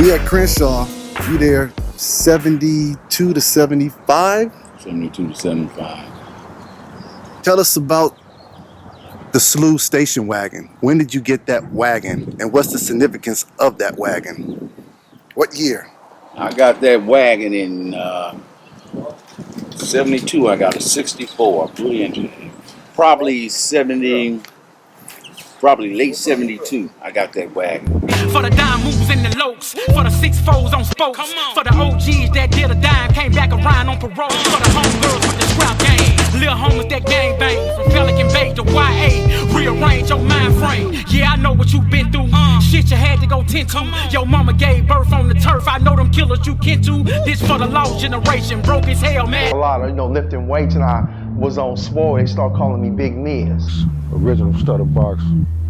we at Crenshaw. You there 72 to 75? 72 to 75. Tell us about the Slu station wagon. When did you get that wagon, and what's the significance of that wagon? What year? I got that wagon in 72. I got a 64, blue engine. Probably late 72. I got that wagon. For the dime moves and the lokes, for the 6-4s on spokes, for the OGs that did a dime, came back around on parole, for the homegirls with the scrap game, little homies that gang bang, from Pelican Bay to YA, rearrange your mind frame. Yeah, I know what you been through, shit you had to go tend to. Your mama gave birth on the turf, I know them killers you kin to. This for the lost generation, broke as hell, man. A lot of, lifting weights, and I was on swole, they start calling me Big Miz. Original stutter box,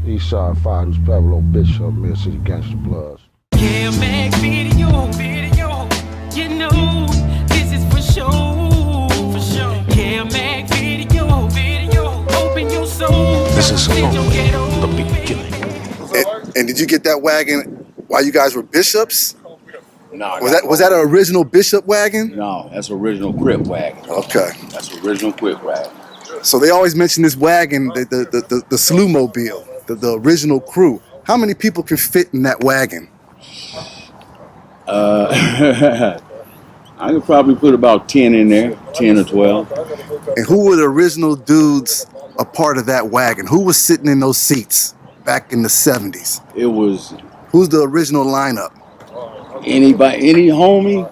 East Side 5, who's prevalent, Bishop, Mid City Gangster Bloods. Yeah, Mac, video, you know, this is for sure. Yeah, Mac, video, open your soul. This is only the beginning. And did you get that wagon while you guys were bishops? No, Was that an original Bishop wagon? No, that's original Crip wagon. Okay. That's original Crip wagon. So they always mention this wagon, the Slu Mobile, the original crew. How many people can fit in that wagon? I could probably put about 10 in there, 10 or 12. And who were the original dudes a part of that wagon? Who was sitting in those seats back in the 70s? It was Who's the original lineup? anybody, any homie.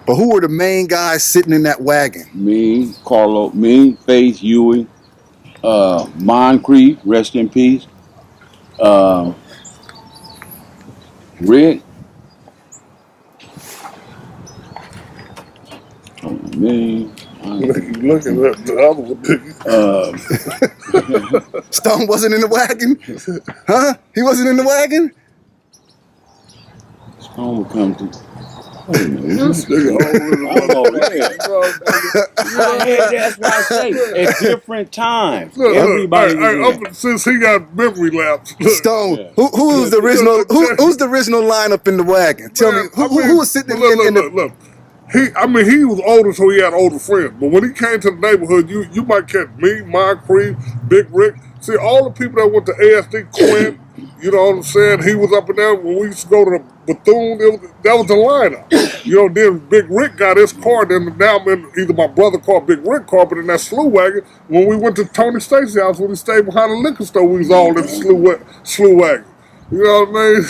But who were the main guys sitting in that wagon? Me, Carlo, me, Faith, Huey, Moncrief, rest in peace. Rick. Me. Looking at the other one. Stone wasn't in the wagon? Huh? He wasn't in the wagon? Stone would come to. This nigga That's why I say at different times. Look, Everybody since he got memory lapse. Look. Stone, who was the original? Who's the original lineup in the wagon? Tell me, who was sitting in the? Look. He was older, so he had older friends. But when he came to the neighborhood, you might catch me, Moncrief, Big Rick. See, all the people that went to ASD, Quinn, you know what I'm saying? He was up in there when we used to go to the Bethune. That was the lineup. Then Big Rick got his car. Then now I'm in either my brother car, Big Rick car, but in that Slu Wagon, when we went to Tony Stacy's house, when he stayed behind the liquor store, we was all in the Slu Wagon. You know what I mean?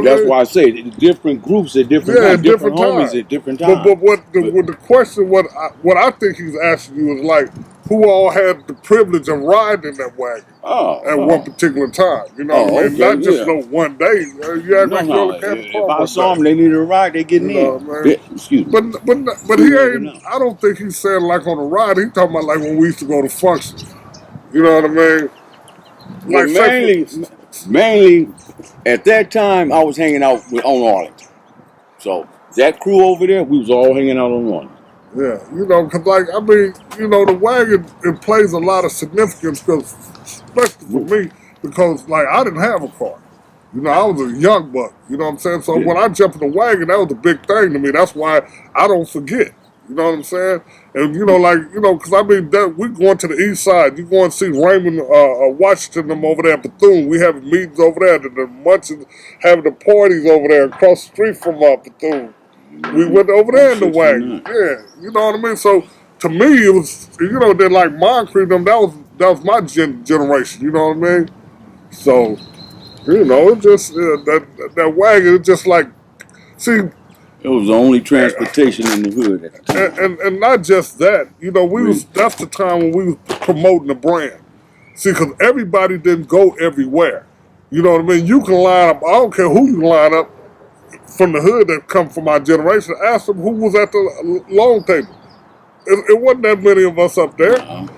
That's why I say different groups at different times, different homies at different times. But the question, what I think he's asking you is like, who all had the privilege of riding in that wagon at one particular time? You know what I mean? Not just no one day. You act like you only had the car. If I saw them, they needed a ride, they getting in. Excuse me. But he ain't. I don't think he's saying like on a ride. He's talking about like when we used to go to functions. You know what I mean? Like mainly, at that time, I was hanging out on Arlington. So that crew over there, we was all hanging out on Arlington. Yeah, because the wagon, it plays a lot of significance, especially for me, because I didn't have a car. I was a young buck. You know what I'm saying? So when I jumped in the wagon, that was a big thing to me. That's why I don't forget. You know what I'm saying? And because we going to the east side. You go and see Raymond Washington them over there at Bethune. We having meetings over there. The Munchins having the parties over there across the street from Bethune. We went over there in the wagon. Yeah, you know what I mean? So to me, it was, then like Moncrief them, that was my generation. You know what I mean? So, it just that wagon. It just like, see. It was the only transportation in the hood at the time. And not just that, that's the time when we was promoting the brand. See, because everybody didn't go everywhere. You know what I mean? You can line up, I don't care who you line up from the hood that come from our generation, ask them who was at the long table. It wasn't that many of us up there. And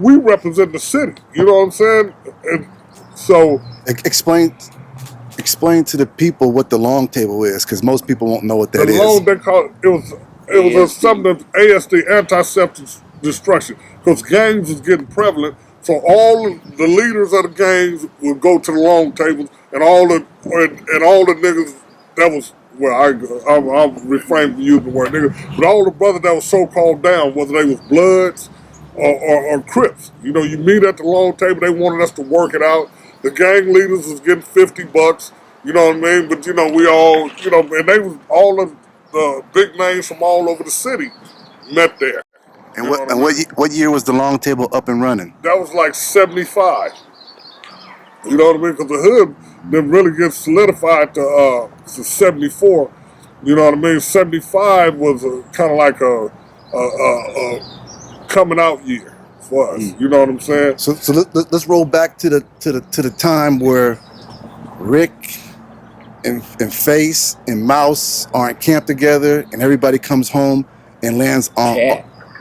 we represent the city, you know what I'm saying? And so... Explain to the people what the long table is, because most people won't know what that is. They call it was something that ASD, anti-self-destruction, because gangs was getting prevalent. So all the leaders of the gangs would go to the long tables, and all the niggas that was I'm refraining from using the word nigga, but all the brothers that was so called down, whether they was Bloods or Crips, you know, you meet at the long table. They wanted us to work it out. The gang leaders was getting $50. You know what I mean? But you know, we all, you know, and they was all of the big names from all over the city met there. And You know what I mean? what year was the long table up and running? That was like 75. You know what I mean? Because the hood didn't really get solidified to 74. You know what I mean? 75 was kind of like a coming out year for us. You know what I'm saying? So let's roll back to the time where Rick and Face and Mouse are in camp together, and everybody comes home and lands on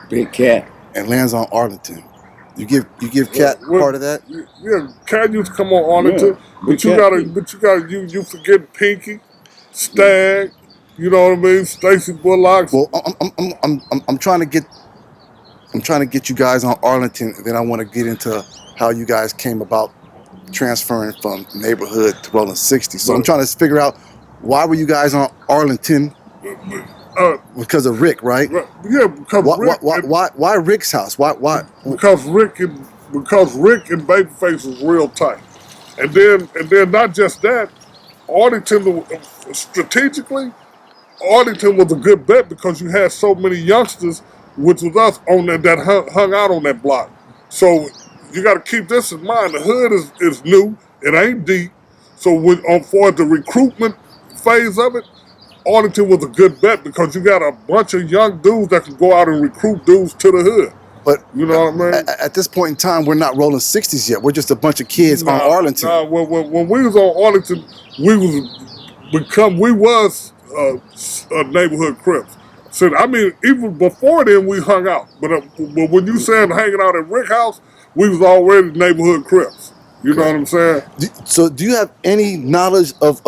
Big Cat. and lands on Arlington. You give Cat part of that? Yeah, Cat used to come on Arlington, Yeah, you forget Pinky, Stag, you know what I mean? Stacy Bullocks. Well, I'm trying to get you guys on Arlington, and then I want to get into how you guys came about transferring from neighborhood to Rollin 60. So I'm trying to figure out, why were you guys on Arlington? Because of Rick, right? Yeah, because why Rick's house? Why? Because Rick and Babyface was real tight, and then not just that, Arlington strategically, Arlington was a good bet because you had so many youngsters, which was us on that hung out on that block. So you got to keep this in mind. The hood is new, it ain't deep. So for the recruitment phase of it, Arlington was a good bet because you got a bunch of young dudes that can go out and recruit dudes to the hood. But you know what I mean? At this point in time, we're not rolling 60s yet. We're just a bunch of kids on Arlington. When we was on Arlington, we was a neighborhood Crips. So I mean, even before then, we hung out. But when you said hanging out at Rick House, we was already neighborhood Crips. You know what I'm saying? So do you have any knowledge of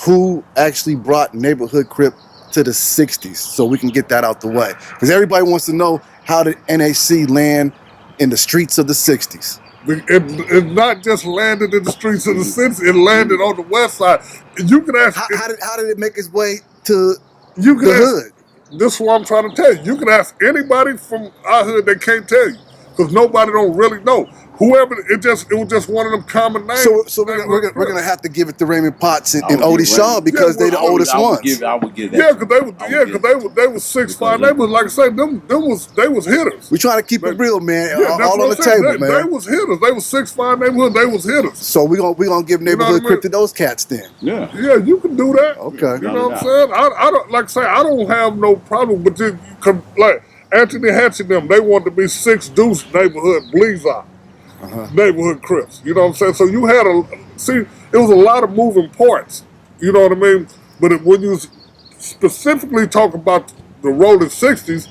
who actually brought neighborhood Crip to the 60s, so we can get that out the way? Because everybody wants to know, how did NHC land in the streets of the 60s? It not just landed in the streets of the city, it landed on the west side. You can ask... How did it make its way to the hood? This is what I'm trying to tell you. You can ask anybody from our hood, they can't tell you. Because nobody don't really know. Whoever, it was just one of them common names. So we're gonna have to give it to Raymond Potts and Odie Shaw, because they're the oldest ones. I would give that. Yeah, because they was 6'5". They was, like I said, they was hitters. We trying to keep it real, man. Yeah, all on the table, man. They was hitters. They was 6'5" neighborhood. They was hitters. So we gonna give neighborhood Crip to those cats then. Yeah. Yeah, you can do that. Okay. You know what I'm saying? I don't, like I say, I don't have no problem with it. Like Anthony Hatch and them, they wanted to be 6 Deuce neighborhood Bleezer. Neighborhood Crips, you know what I'm saying? So you had it was a lot of moving parts, you know what I mean? But when you specifically talk about the Rollin 60s,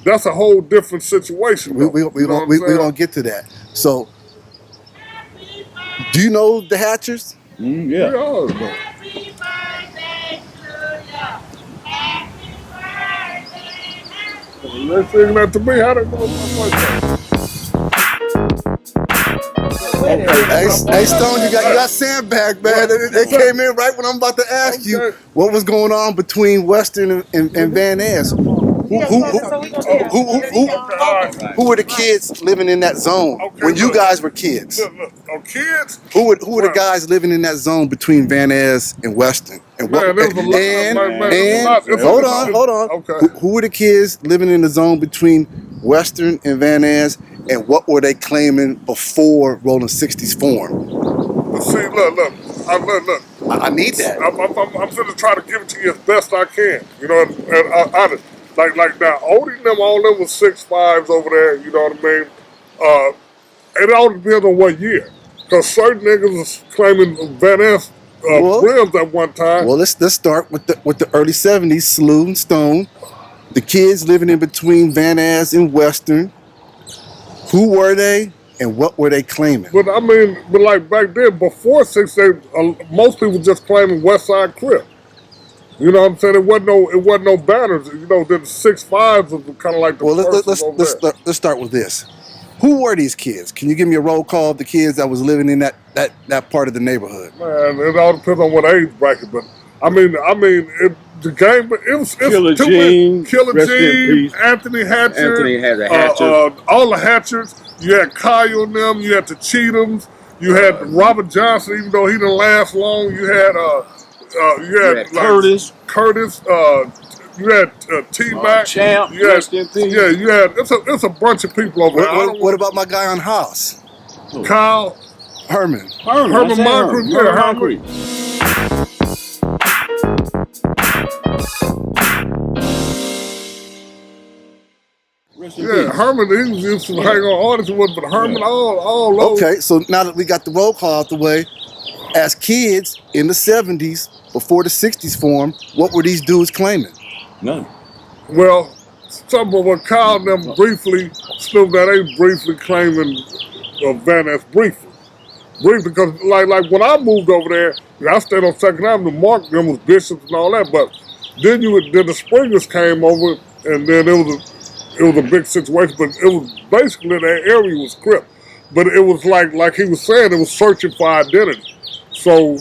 that's a whole different situation. We gonna get to that. So, do you know the Hatchers? Yeah. Happy birthday to you. They're singing that to me. How they know my birthday? Hey Stone, you got sandbagged, man. They came in right when I'm about to ask you what was going on between Western and Van Ness. Who were the kids living in that zone when you guys were kids? Kids? Who were the guys living in that zone between Van Ness and Western? Hold on. Okay. Who were the kids living in the zone between Western and Van Ness, and what were they claiming before Rollin 60s formed? See, look. I need that. I'm going to try to give it to you as best I can. You know, and honest. Like now, Odie and them, all them was 6'5" over there, you know what I mean? It all depends on what year. Because certain niggas was claiming Van Ness rims at one time. Well, let's start with the early 70s, Slu and Stone. The kids living in between Van Ness and Western. Who were they, and what were they claiming? But I mean, like back then, before 6, most people just claiming West Side Crip. You know what I'm saying? It wasn't no banners. You know, the 6'5" was kind of like the let's start with this. Who were these kids? Can you give me a roll call of the kids that was living in that part of the neighborhood? Man, it all depends on what age bracket, but the game, it was Killer too Gene, many. Killer rest in Gene, peace. Anthony Hatcher. Anthony had a Hatcher. All the Hatchers. You had Kyle and them. You had the Cheathams. You had Robert Johnson, even though he didn't last long. You had Curtis. Curtis. You had T-Mac. Champ. You had, Rest in peace. yeah, you had. It's a bunch of people over there. What about my guy on house? Kyle. Herman. Herman Moncrief. Yeah, Herman. Yeah, Herman, he used to hang on artists with, but Herman, all those. Okay, so now that we got the roll call out the way, as kids in the 70s, before the 60s formed, what were these dudes claiming? None. Well, some of what Kyle and them briefly, Slu, that they briefly claiming Vanessa briefly. Because like when I moved over there, I stayed on 2nd Avenue, Mark, them was bishops and all that, but then the Springers came over, and then it was a big situation, but it was basically that area was Crips. But it was like he was saying, it was searching for identity. So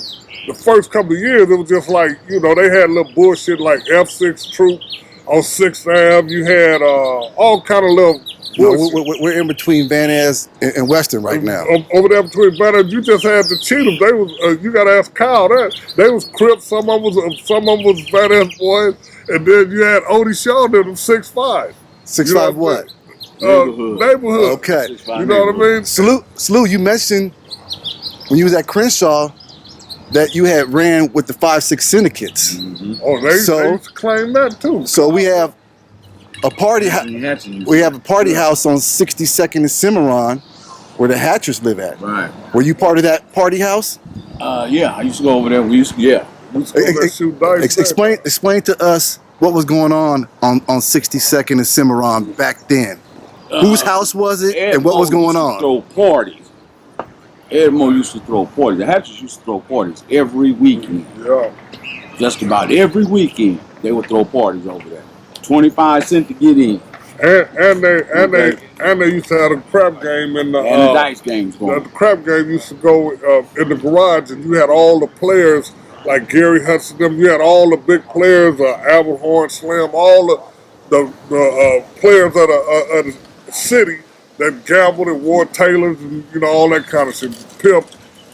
the first couple of years, it was just like, they had little bullshit like F6 Troop on 6th Ave. You had all kind of little bullshit. We're in between Van Ness and Western right now. Over there between Van Ness, you just had the Cheathams. They was you got to ask Kyle that. They was Crips, some of them was Van Ness boys, and then you had Odie Shaw, them 6'5". 6'5" what? Neighborhood. Okay. You know what I mean? Slu, you mentioned when you was at Crenshaw that you had ran with the 5-6 syndicates. Mm-hmm. Oh, they used to claim that too. So we have a party. We have a party house on 62nd and Cimarron, where the Hatchers live at. Right. Were you part of that party house? Yeah, I used to go over there. We used to go there, shoot dice. Explain to us what was going on 62nd and Cimarron back then. Whose house was it, and what was going on? Throw parties. Edmo used to throw parties. The Hatchers used to throw parties every weekend. Yeah. Just about every weekend, they would throw parties over there. 25 cents to get in. And they used to have a crap game in the and the dice games going. The crap game used to go in the garage, and you had all the players like Gary Hudson. You had all the big players, Albert Horn, Slim, all the players of the city that gambled and wore tailors and all that kind of shit. Pimp,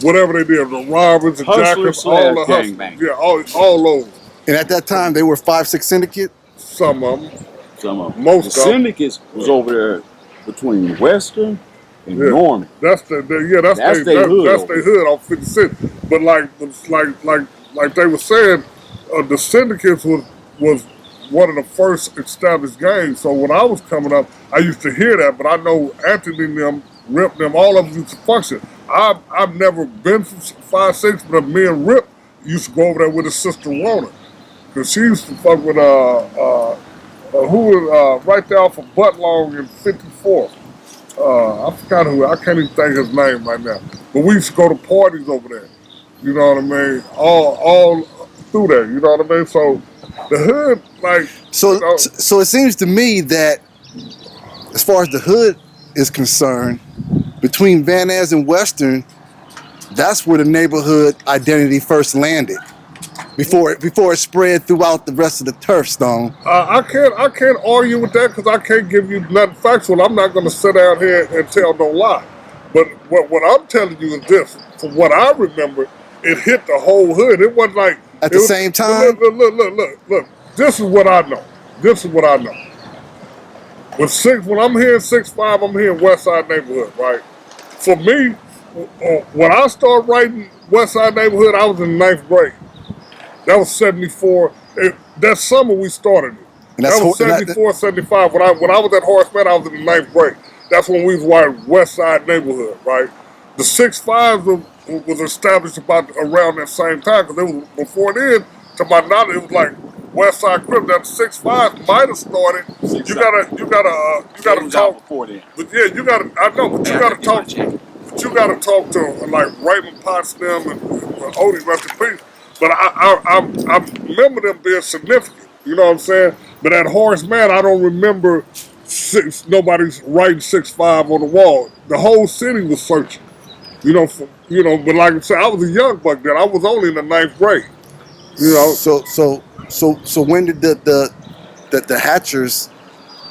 whatever they did, the robbers, the jackets, all the hustlers. Yeah, all those. And at that time, they were 5-6 syndicate. Some of them. Most the syndicates was over there between Western and Norman. That's their hood on 56. But like they were saying, the syndicates was one of the first established games. So when I was coming up, I used to hear that, but I know Anthony and them, Rip them, all of them used to function. I've never been from 5-6, but me and Rip used to go over there with his sister Rona. Because she used to fuck with who was right there off of Buttlong in 54. I forgot who. I can't even think his name right now. But we used to go to parties over there. You know what I mean? All through there. You know what I mean? So the hood, like. So it seems to me that as far as the hood is concerned, between Van Ness and Western, that's where the neighborhood identity first landed. Before it spread throughout the rest of the turf, Stone. I can't argue with that because I can't give you nothing factual. I'm not going to sit down here and tell no lie. But what I'm telling you is this: from what I remember, it hit the whole hood. It wasn't like at the same time. Look. This is what I know. When I'm here in 6'5", I'm here in West Side neighborhood, right? For me, when I started writing West Side neighborhood, I was in 9th grade. That was 74. That summer we started it. That was 74, 75. When I was at Horseman, I was in the 9th grade. That's when we was writing West Side neighborhood, right? The 6'5" was established about around that same time because it was before then. To my knowledge, it was like West Side Crips. That 6'5" might have started. You gotta talk before then. But yeah, you gotta. I know, but you gotta talk. But you gotta talk to like Raymond Potsdam and Odie, rest in peace. But I remember them being significant, you know what I'm saying? But at Horace Mann, I don't remember nobody's writing 6'5" on the wall. The whole city was searching. But like I said, I was a young buck then. I was only in the 9th grade. So when did the hatchers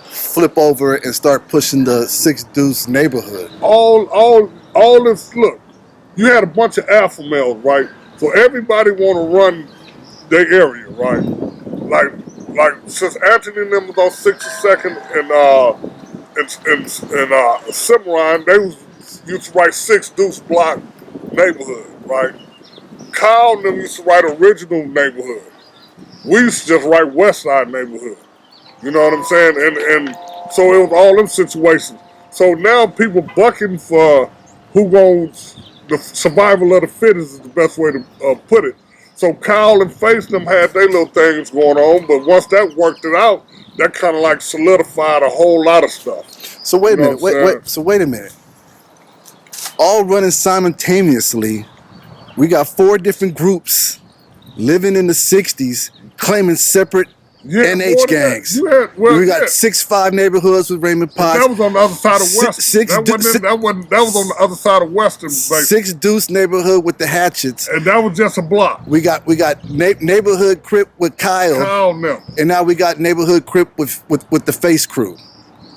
flip over and start pushing the 6 Deuce neighborhood? All this, look, you had a bunch of alpha males, right? So everybody want to run their area, right? Like since Anthony and them was on 62nd and Cimarron, they used to write 6 Deuce block neighborhood, right? Kyle and them used to write original neighborhood. We used to just write West Side neighborhood. You know what I'm saying? And so it was all them situations. So now people bucking for who goes, the survival of the fittest is the best way to put it. So Kyle and Face them had their little things going on, but once that worked it out, that kind of like solidified a whole lot of stuff. So wait a minute. All running simultaneously, we got 4 different groups living in the 60s claiming separate NH gangs. We got 6'5" neighborhoods with Raymond Potts. That was on the other side of Western. That was on the other side of Western. 6 Deuce neighborhood with the hatchets. And that was just a block. We got neighborhood Crip with Kyle now. And now we got neighborhood Crip with the Face crew.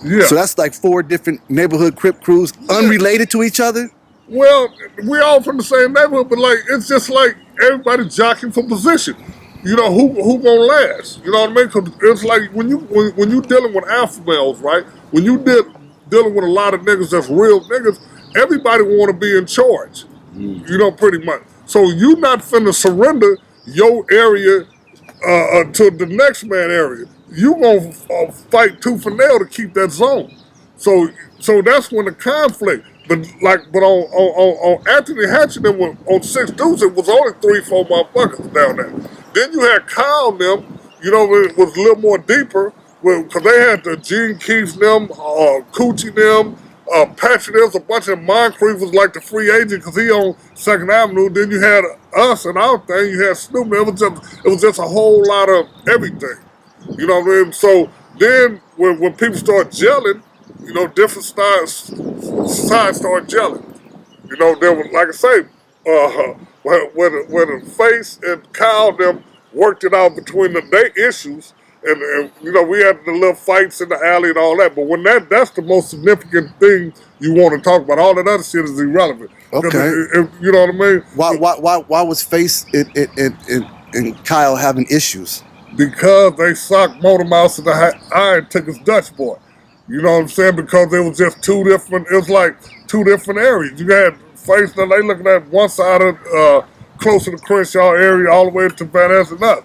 Yeah. So that's like 4 different neighborhood Crip crews unrelated to each other? Well, we all from the same neighborhood, but like it's just like everybody jockeying for position. Who gonna last? You know what I mean? 'Cause it's like when you dealing with alpha males, right? When you dealing with a lot of niggas that's real niggas, everybody want to be in charge. Pretty much. So you not finna surrender your area to the next man area. You gonna fight tooth and nail to keep that zone. So that's when the conflict. But on Anthony Hatch them on 6 Deuce, it was only 3-4 motherfuckers down there. Then you had Kyle and them, it was a little more deeper, because they had the Gene Keiths them, Coochie them, Patrick, there was a bunch of Moncrief was like the free agent because he on 2nd Avenue. Then you had us and our thing, you had Snoop. It was just a whole lot of everything. You know what I mean? So then when people start gelling, different sides start gelling. There was, like I say, where the Face and Kyle them worked it out between their issues, and we had the little fights in the alley and all that. But when that's the most significant thing you want to talk about. All that other shit is irrelevant. Okay. You know what I mean? Why was Face and Kyle having issues? Because they socked Motor Mouse in the eye and took his Dutch boy. You know what I'm saying? Because it was just two different areas. You had Face, now they looking at one side of closer to Crenshaw area all the way to Vanessa and up.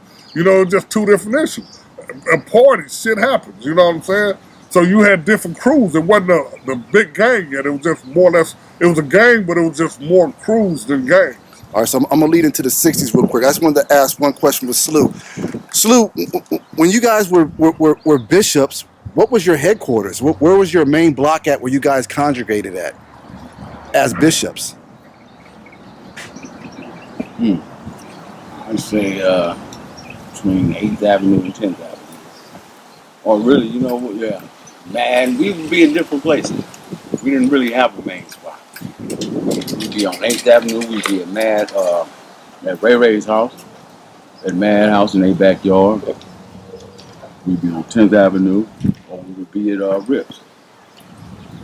Just 2 different issues. And parties, shit happens, you know what I'm saying? So you had different crews. It wasn't the big gang yet. It was just more or less, it was a gang, but it was just more crews than gangs. All right, so I'm going to lead into the 60s real quick. I just wanted to ask one question with Slu. Slu, when you guys were bishops, what was your headquarters? Where was your main block at where you guys congregated at as bishops? I'd say between 8th Avenue and 10th Avenue. Or really, man, we would be in different places. We didn't really have a main spot. We'd be on 8th Avenue, we'd be at Ray Ray's house, at Mad House in their backyard. We'd be on 10th Avenue, or we would be at Rips.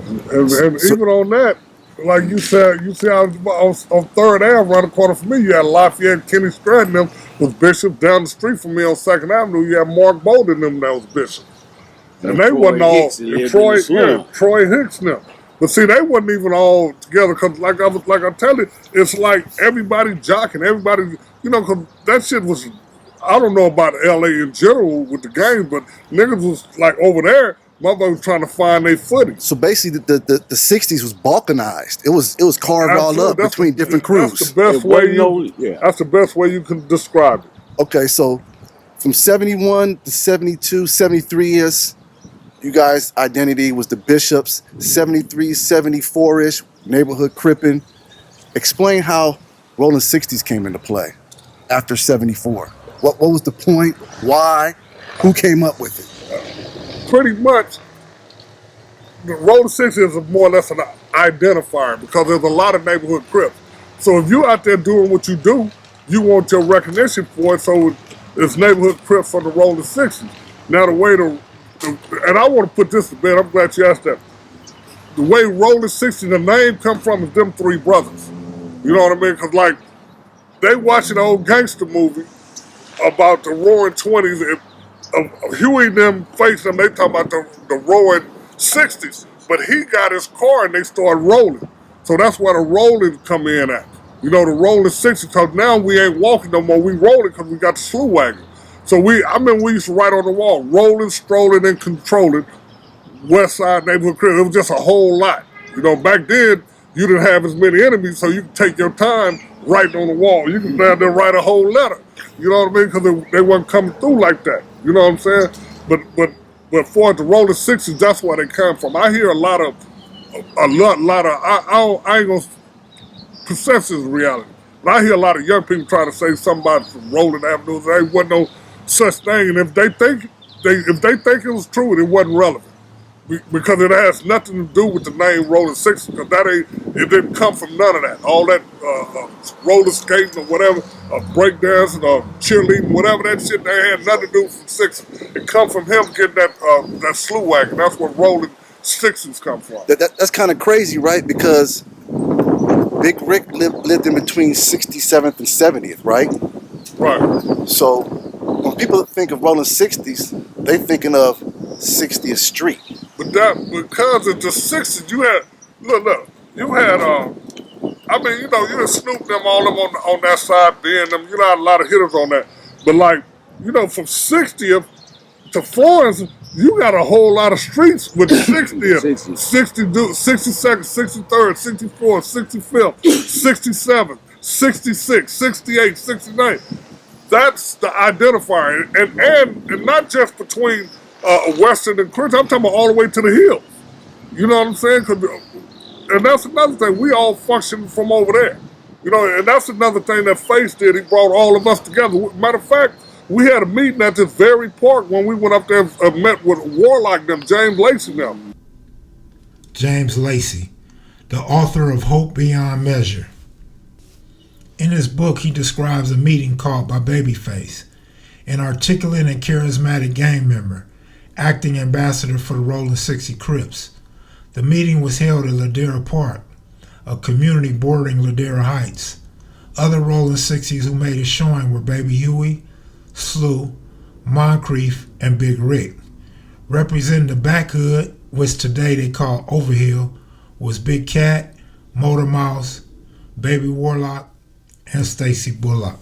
And even on that, like you said, I was on 3rd Ave, around the corner from me, you had Lafayette, Kenny Stratton, them was bishops. Down the street from me on 2nd Avenue, you had Mark Bolden, them that was bishops. And they wasn't all, Troy Hicks, them. But see, they wasn't even all together, because like I tell you, it's like everybody jocking, everybody, because that shit was, I don't know about LA in general with the game, but niggas was like over there, motherfuckers was trying to find their footing. So basically, the 60s was balkanized. It was carved all up between different crews. That's the best way you can describe it. Okay, so from 71 to 72, 73 years, you guys' identity was the bishops. 73, 74-ish, neighborhood cripping. Explain how Rollin 60s came into play after 74. What was the point? Why? Who came up with it? Pretty much, the Rolling 60 is more or less an identifier because there's a lot of neighborhood Crips. So if you out there doing what you do, you want your recognition for it. So it's neighborhood Crips for the Rolling 60s. Now the way and I want to put this to bed. I'm glad you asked that. The way Rolling 60, the name come from is them three brothers. You know what I mean? Because like they watching an old gangster movie about the Roaring 20s of Huey and them facing them. They talking about the Roaring 60s. But he got his car and they started rolling. So that's where the rolling come in at. You know, the Rolling 60s, because now we ain't walking no more. We rolling because we got the Slu Wagon. So we used to write on the wall, rolling, strolling, and controlling West Side neighborhood Crips. It was just a whole lot. You know, back then, you didn't have as many enemies, so you could take your time writing on the wall. You could down there write a whole letter. You know what I mean? Because they wasn't coming through like that. You know what I'm saying? But for the Rolling 60s, that's where they come from. I hear a lot of, I ain't gonna, perception is reality. But I hear a lot of young people trying to say something about some rolling avenues. There ain't wasn't no such thing. And if they think it was true, it wasn't relevant. Because it has nothing to do with the name Rolling 60, because it didn't come from none of that. All that roller skating or whatever, breakdancing or cheerleading, whatever that shit, they had nothing to do with 60. It come from him getting that Slu Wagon. That's where Rolling 60s come from. That's kind of crazy, right? Because Big Rick lived in between 67th and 70th, right? Right. So when people think of Rolling 60s, they thinking of 60th Street. But because of the 60s, you had, you had, I mean, you know, you had Snoop them all them on that side, being them, you know, had a lot of hitters on that. But like, you know, from 60th to Florence, you got a whole lot of streets with 60th, 62nd, 63rd, 64th, 65th, 67th, 66, 68, 69. That's the identifier. And not just between Western and Crips, I'm talking about all the way to the hills. You know what I'm saying? And that's another thing. We all function from over there. You know, and that's another thing that Face did. He brought all of us together. Matter of fact, we had a meeting at this very park when we went up there and met with Warlock them, James Lacey them. James Lacey, the author of Hope Beyond Measure. In his book, he describes a meeting called by Babyface, an articulate and charismatic gang member, acting ambassador for the Rolling 60 Crips. The meeting was held at Ladera Park, a community bordering Ladera Heights. Other Rolling 60s who made a showing were Baby Huey, Slu, Moncrief, and Big Rick. Representing the back hood, which today they call Overhill, was Big Cat, Motor Mouse, Baby Warlock, and Stacy Bullock.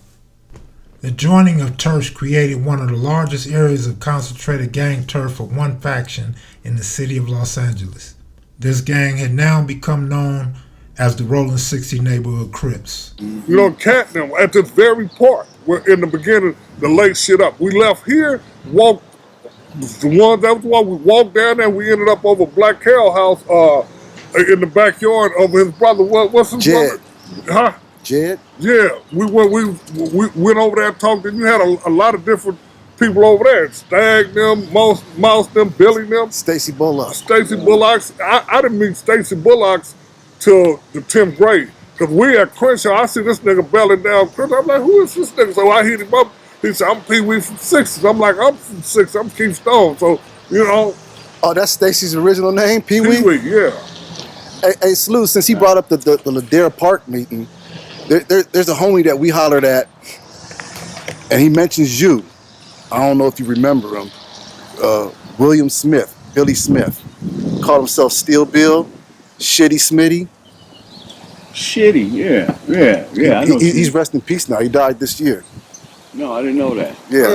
The joining of turfs created one of the largest areas of concentrated gang turf for one faction in the city of Los Angeles. This gang had now become known as the Rolling 60 Neighborhood Crips. You know, Cat them at this very park where in the beginning they laid shit up. We left here, walked the one that was the one we walked down there. We ended up over Black Carol house in the backyard over his brother. What's his Jed. brother? Huh? Jed? Yeah, we went over there and talked, and you had a lot of different people over there. Stag them, Mouse them, Billy them. Stacy Bullock. Stacy Bullocks. I didn't meet Stacy Bullocks till the 10th grade. Because we at Crenshaw, I see this nigga belling down Crenshaw. I'm like, who is this nigga? So I hit him up. He said, I'm Pee Wee from 60s. I'm like, I'm from 60s. I'm Keithstone. So, you know. Oh, that's Stacy's original name? Pee Wee? Pee Wee, yeah. Hey, Slu, since he brought up the Ladera Park meeting, there's a homie that we hollered at, and he mentions you. I don't know if you remember him. William Smith, Billy Smith. Called himself Steel Bill, Shitty Smitty. Shitty, yeah. I know He's rest in peace now. He died this year. No, I didn't know that. Yeah,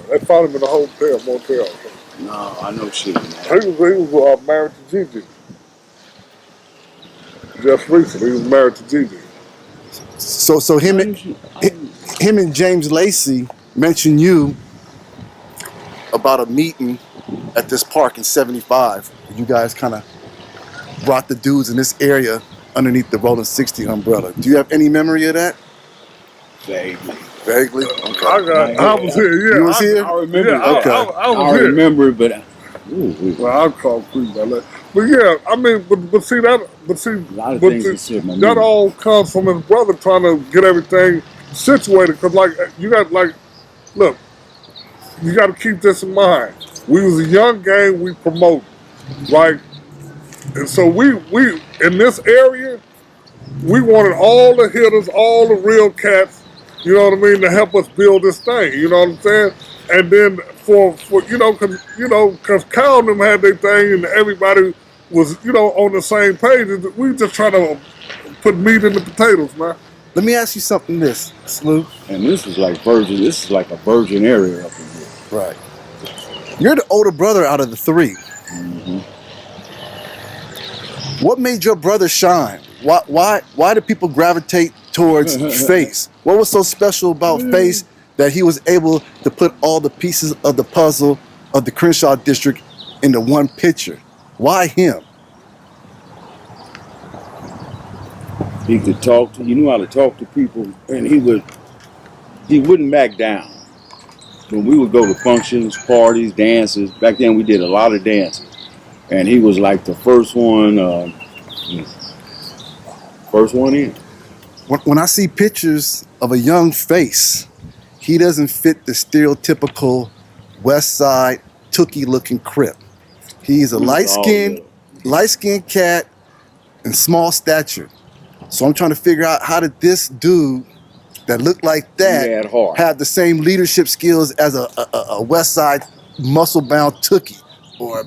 they found him in a motel. No, I know Shitty. He was married to Gigi. Just recently, he was married to Gigi. So him and James Lacey mentioned you about a meeting at this park in 75. You guys kind of brought the dudes in this area underneath the Rolling 60 umbrella. Do you have any memory of that? Vaguely? Okay. I was here, yeah. You was here? I remember. Yeah, Okay. I was I here. remember, but Ooh, Well, I'll call Creep by that. But yeah, I mean, but see that, but see, a lot of but things see, that shit my that memory. all comes from his brother trying to get everything situated. Cause like you got look, you got to keep this in mind. We was a young gang we promoted, right? And so we in this area, we wanted all the hitters, all the real cats, you know what I mean, to help us build this thing. You know what I'm saying? And then for cause Kyle and them had their thing, and everybody was on the same page. We just trying to put meat in the potatoes, man. Let me ask you something. This Slu, And this is like virgin. This is like a virgin area up in here. right? You're the older brother out of the three. Mm-hmm. What made your brother shine? Why did people gravitate towards Face? What was so special about Face that he was able to put all the pieces of the puzzle of the Crenshaw district into one picture? Why him? He could talk to. He knew how to talk to people, and he wouldn't back down. When we would go to functions, parties, dances. Back then, we did a lot of dances, and he was like the first one in. When I see pictures of a young Face, he doesn't fit the stereotypical West Side Tookie-looking Crip. He's a light-skinned cat and small stature. So I'm trying to figure out, how did this dude that looked like that have the same leadership skills as a West Side muscle-bound Tookie or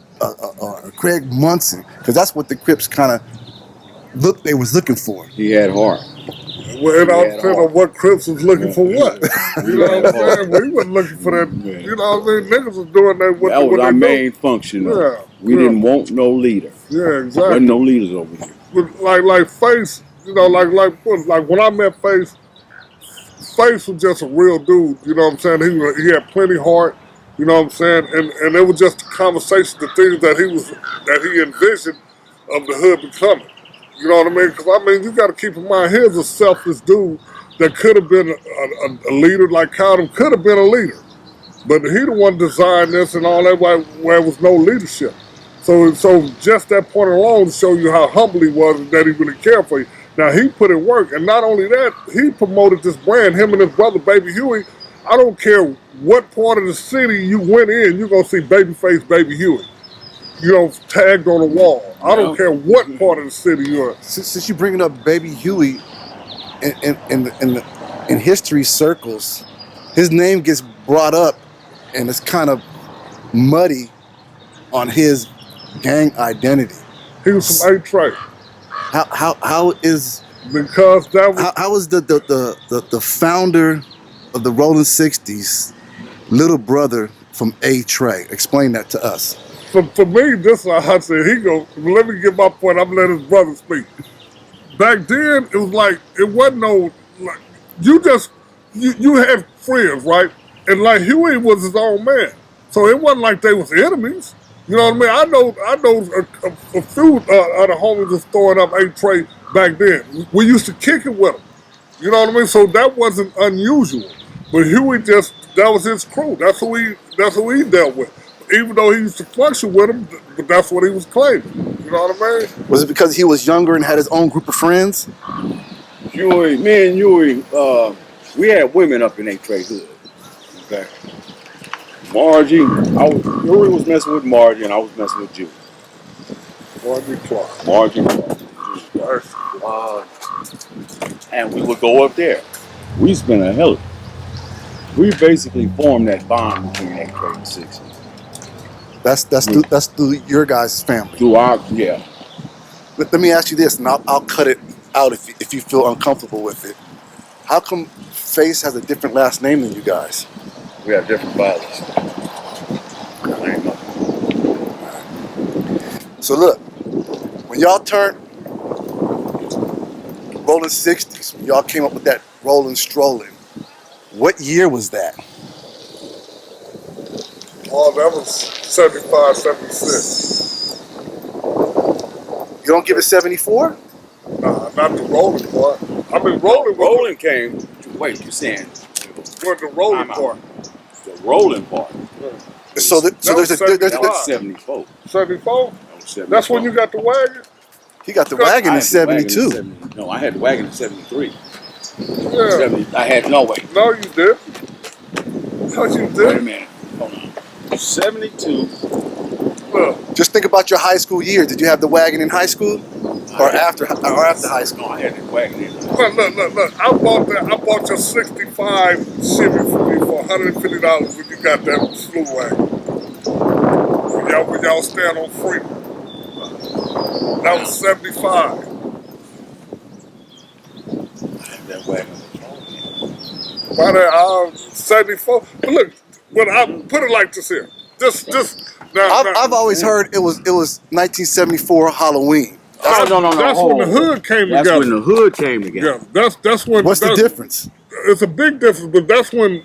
Craig Munson? Because that's what the Crips kind of they was looking for. He had heart. Well, it all depends on what Crips was looking for what. You know what I'm saying? We wasn't looking for that. You know what I mean? Niggas was doing that. That was our main function. Yeah. We didn't want no leader. Yeah, exactly. There wasn't no leaders over here. But like Face, like when I met Face was just a real dude. You know what I'm saying? He had plenty of heart. You know what I'm saying? And it was just a conversation, the things that he envisioned of the hood becoming. You know what I mean? Because I mean, you got to keep in mind, here's a selfless dude that could have been a leader, like Cowden could have been a leader, but he the one designed this and all that where there was no leadership. So just that point alone to show you how humble he was and that he really cared for you. Now he put in work, and not only that, he promoted this brand. Him and his brother, Baby Huey. I don't care what part of the city you went in, you're gonna see Babyface, Baby Huey. Tagged on the wall. I don't care what part of the city you're in. Since you're bringing up Baby Huey, in history circles, his name gets brought up, and it's kind of muddy on his gang identity. He was from A-Tray. How is because that was how is the founder of the Rollin 60s little brother from A-Tray? Explain that to us. For me, this is how I said, let me get my point, I'm letting his brother speak. Back then, it was like, it wasn't no, like, you had friends, right? And like Huey was his own man. So it wasn't like they was enemies. You know what I mean? I know a few of the homies was throwing up A-Tray back then. We used to kick it with them. You know what I mean? So that wasn't unusual. But Huey that was his crew. That's who he dealt with. Even though he used to function with him, but that's what he was claiming. You know what I mean? Was it because he was younger and had his own group of friends? Huey, me and Huey, we had women up in A-Tray hood. Okay. Margie, Huey was messing with Margie and I was messing with Judy. Margie Clark. And we would go up there. We spent a hell of it. We basically formed that bond between A-Tray and 60. That's through your guys' family. Through our, yeah. Let me ask you this, and I'll cut it out if you feel uncomfortable with it. How come Face has a different last name than you guys? We have different fathers. So look, when y'all turned Rollin 60s, when y'all came up with that Rollin Strolling, what year was that? Oh, that was 75, 76. You don't give it 74? Nah, not the rolling part. I mean, rolling came. Wait, you're saying what the rolling part? The rolling part. So there's That was 74. 74? That was 74. That's when you got the wagon? he got the wagon in 72. No, I had the wagon in 73. Yeah. I had no way. No, you did. No, you Wait a did. minute. Hold on. 72. Look, Just think about your high school year. Did you have the wagon in high school or after high school? No, I had the wagon in. look. I bought your 65 Chevy for me for $150 when you got that Slu Wagon. When y'all stand on Freedom. That was 75. I had that wagon. By the 74. But look, when I put it like this here. I've always heard it was 1974 Halloween. No. That's when the hood came together. That's when the hood came together. Yeah, that's when. What's the difference? It's a big difference, but that's when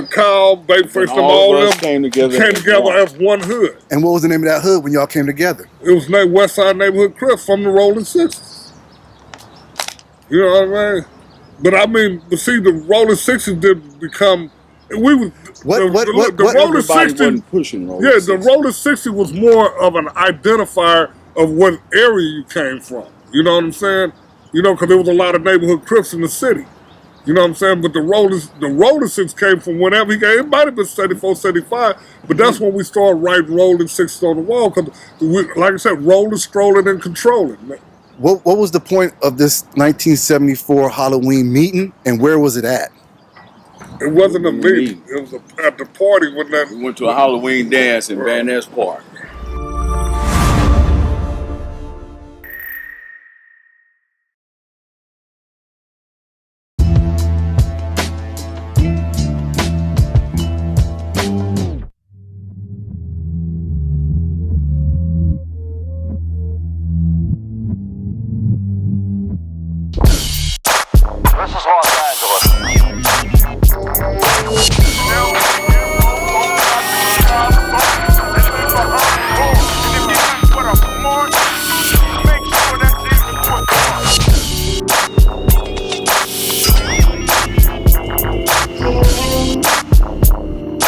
Kyle, Babyface, and all all of us them came together as one hood. And what was the name of that hood when y'all came together? It was named West Side Neighborhood Crips from the Rollin 60s. You know what I mean? But see, the Rollin 60s did become. The Rollin Everybody 60 wasn't pushing Rollin. Yeah, the Rollin 60 was more of an identifier of what area you came from. You know what I'm saying? You know, because there was a lot of neighborhood Crips in the city. You know what I'm saying? But the Rollin 6 came from whenever he came. It might have been 74, 75, but that's when we started writing Rollin 6 on the wall. Because, like I said, rolling, strolling, and controlling. What was the point of this 1974 Halloween meeting, and where was it at? It wasn't a meeting. It was at the party when that. We went to a Halloween dance in Vanessa Park. This is